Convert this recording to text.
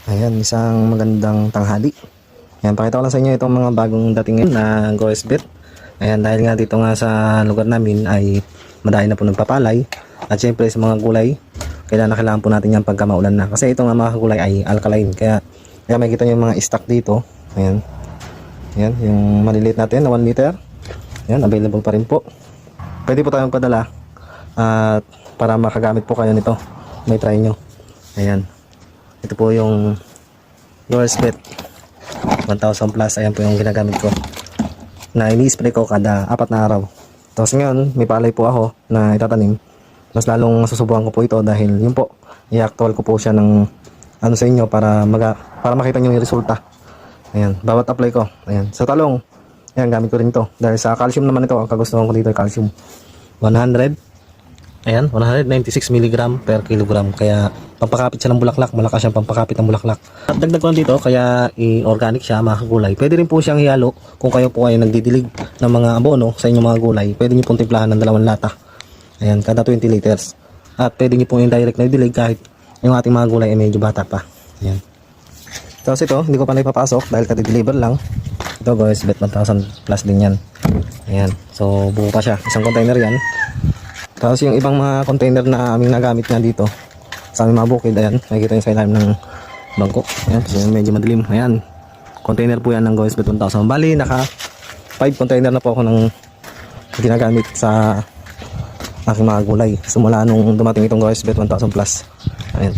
Ayan, isang magandang tanghali. Ayan, pakita ko lang sa inyo itong mga bagong dating ngayon na GoSbet. Ayan, dahil nga dito nga sa lugar namin ay madami na po nagpapalay. At syempre sa mga gulay, kailangan po natin yan pagka maulan na. Kasi ito nga mga gulay ay alkaline. Kaya may kita nyo yung mga stock dito. Ayan. Ayan, yung maliliit natin na 1 liter. Ayan, available pa rin po. Pwede po tayong padala. At para makagamit po kayo nito, may try nyo. Ayan. Ito po yung GoSbet 1000 plus. Ayan po yung ginagamit ko na ini-spray ko kada 4 na araw. Tapos ngayon may palay po ako na itatanim. Mas lalong masusubukan ko po ito dahil yun po i-actual ko po siya ng ano sa inyo para makita nyo yung resulta. Ayan, bawat apply ko. Ayan, sa talong, ayan, gamit ko rin to dahil sa calcium naman ito. Ang kagustuhan ko dito ay calcium 100. Ayan, 196 mg per kilogram. Kaya pampakapit siya ng bulaklak. Malakas siyang pampakapit ng bulaklak. At dagdag ko lang dito, kaya i-organic siya mga kagulay. Pwede rin po siyang ihalo kung kayo po ay nagdidilig ng mga abono sa inyong mga gulay. Pwede nyo pong timplahan ng 2 lata. Ayan, kada 20 liters. At pwede nyo pong indirect na idilig kahit yung ating mga gulay ay medyo bata pa. Ayan. Tapos ito, hindi ko pa na ipapasok dahil kati-deliver lang. Ito GoSbet 1000 plus din yan. Ayan, so buo pa siya. Isang container yan. Tapos yung ibang mga container na aming nagamit nga dito sa aming mga bukid, ayan, nakikita nyo sa ilalim ng bangko. Ayan, so medyo madilim. Ayan, container po yan ng GoSbet 1000. Bali, naka 5 container na po ako ng ginagamit sa aking mga gulay simula nung dumating itong GoSbet 1000 plus. Ayan.